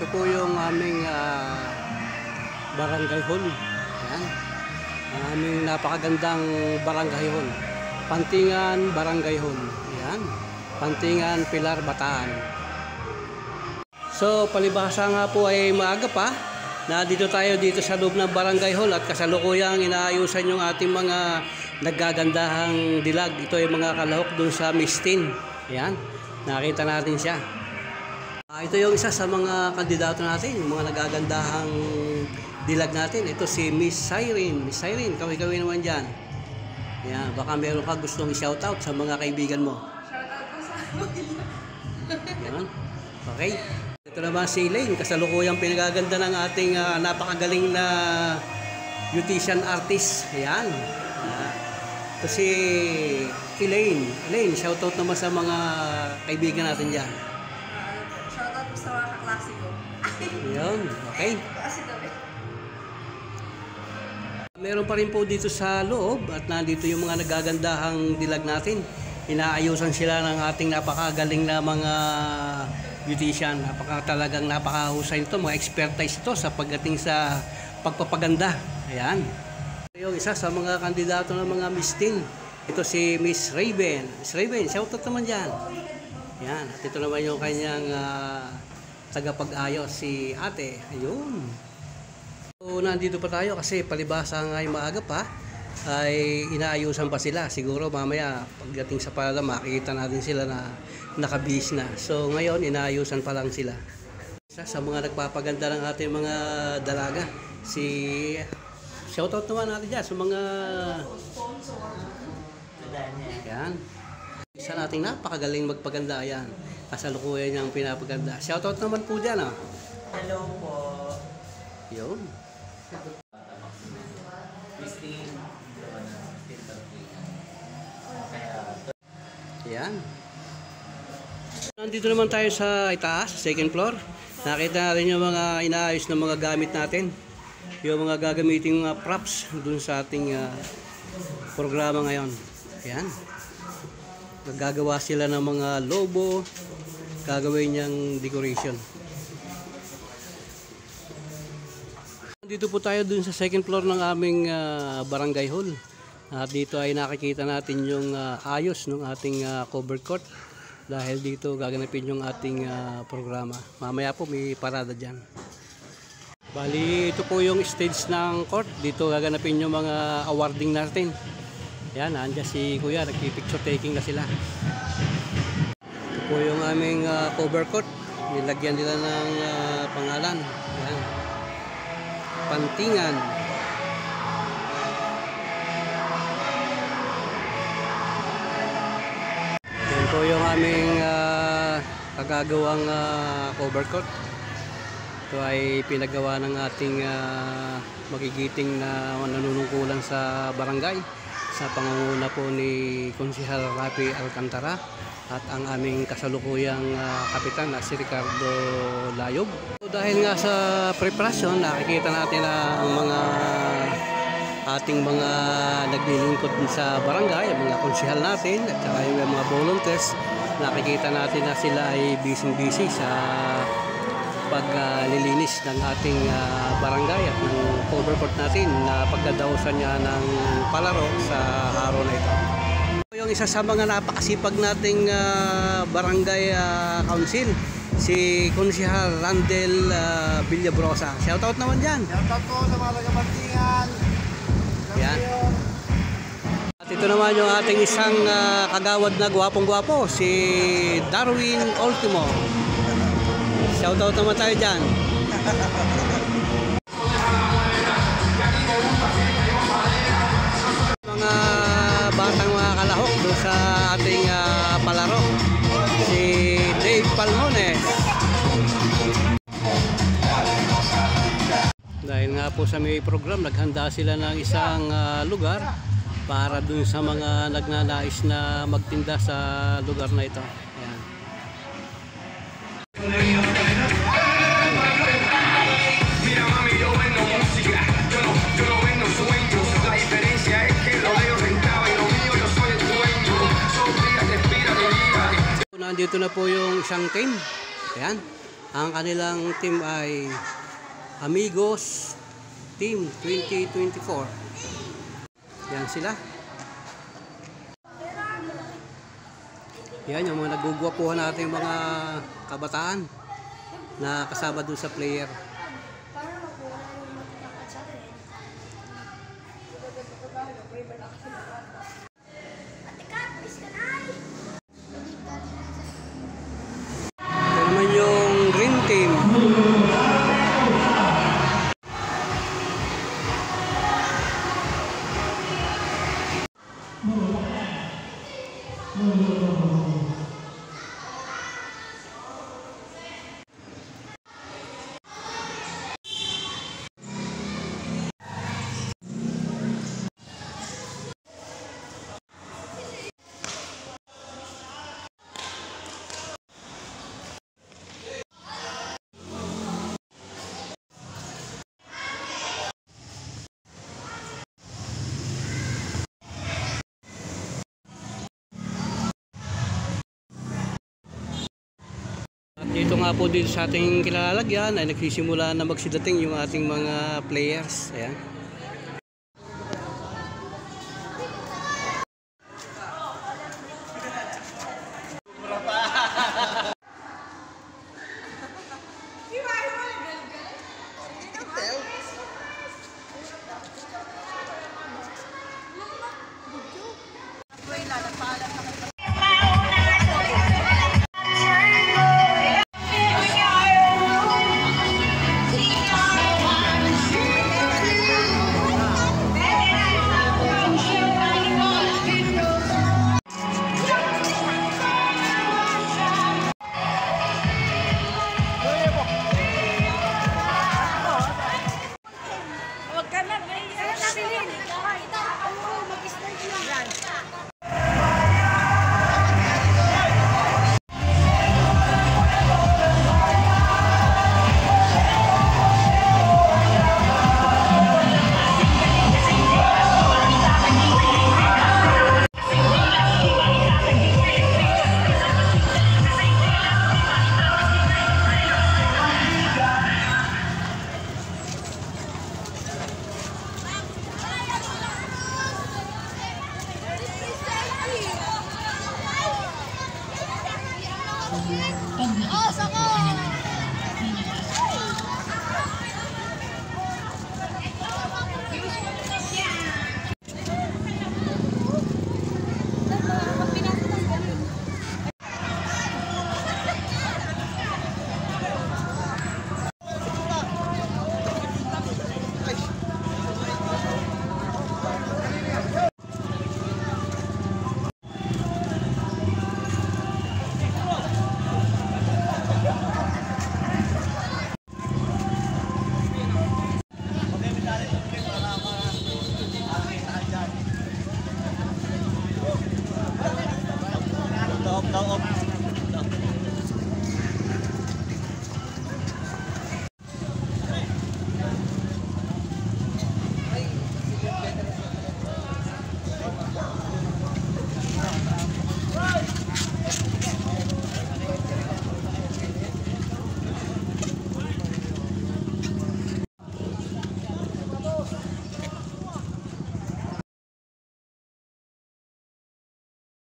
Ito po yung aming barangay hall. Ayan. Ang aming napakagandang barangay hall. Pantingan Barangay Hall. Ayan. Pantingan, Pilar, Bataan. So, palibhasa nga po ay maaga pa. Nandito tayo dito sa loob ng barangay hall at kasalukuyang inaayusan yung ating mga naggagandahang dilag. Ito ay mga kalahok dun sa Mistin. Ayan. Nakita natin siya. Ito yung isa sa mga kandidato natin, yung mga nagagandahang dilag natin. Ito si Miss Siren. Miss Siren, kaway-kaway naman dyan. Yan, baka meron ka gustong i-shoutout sa mga kaibigan mo. Shoutout po sa pamilya. Yan. Okay. Ito naman si Elaine, kasalukuyang pinagaganda ng ating napakagaling na beautician artist. Yan. Ito si Elaine. Elaine, shoutout naman sa mga kaibigan natin dyan. Shoutout po sa mga kaklase ko. Yan, okay. Meron pa rin po dito sa loob at nandito yung mga nagagandahang dilag natin. Inaayusan sila ng ating napakagaling na mga beautician. Talagang napakahusay nito, mga expertise ito sa pagdating sa pagpapaganda. Ayan. Ito yung isa sa mga kandidato ng mga Miss Teen. Ito si Miss Raven. Miss Raven, shoutout naman dyan. Ayan. At ito naman yung kanyang tagapag-ayos, si ate. Ayun. So, nandito pa tayo kasi palibhasa nga yung maaga pa ay inaayusan pa sila. Siguro mamaya pagdating sa pala makikita natin sila na nakabihis na. So ngayon inaayusan pa lang sila. Isa sa mga nagpapaganda ng ating mga dalaga, si shoutout naman natin dyan sa mga yan. Isa nating napakagaling magpaganda yan. Kasalukuyan niyang pinapaganda. Shoutout naman po dyan. Hello po. Yun. Yan. Nandito naman tayo sa itaas, second floor. Nakita natin yung mga inaayos na mga gamit natin. Yung mga gagamitin mga props dun sa ating programa ngayon. Yan. Gagawa sila ng mga lobo. Gagawin niyang decoration. Dito po tayo dun sa second floor ng aming barangay hall. At dito ay nakikita natin yung ayos ng ating cover court. Dahil dito gaganapin yung ating programa. Mamaya po may parada dyan. Bali ito po yung stage ng court. Dito gaganapin yung mga awarding natin. Yan, andyan si Kuya. Nagpipicture taking na sila. Ito po yung aming cover court. Nilagyan nila ng pangalan. Yan. Pantingan. Yan po yung aming kagagawang cover court. Ito ay pinagawa ng ating magigiting na nanunungkulan sa barangay sa pangunguna po ni Konsehal Rafi Alcantara at ang aming kasalukuyang kapitan na si Ricardo Layob. Dahil nga sa preparasyon, nakikita natin na ang mga ating mga naglilingkod sa barangay, ang mga konsehal natin at saka yung mga volunteers, nakikita natin na sila ay busy sa paglilinis ng ating barangay at ng cover court natin na pagdadaosan niya ng palaro sa araw na ito. Yung isa sa mga napakasipag nating barangay council, si Konsehal Randel Villabrosa. Shoutout naman dyan. Shoutout po sa mga taga-Pantingan. Yan. At ito naman yung ating isang kagawad na gwapong-gwapo, si Darwin Ultimo. Shoutout naman tayo dyan. Mga batang mga kalahok doon sa ating palaro. Si Dave Palmones. Dahil nga po sa may program, naghanda sila ng isang lugar para dun sa mga nagnanais na magtinda sa lugar na ito. Ayan. Nandito na po yung isang team. Ayan. Ang kanilang team ay Amigos Team 2024. Yan sila. Yan yung mga nagugwapuhan natin mga kabataan na kasama dun sa player. Ito naman yung Green Team. At dito nga po dito sa ating kinalalagyan ay nagsisimula na magsidating yung ating mga players. Ayan.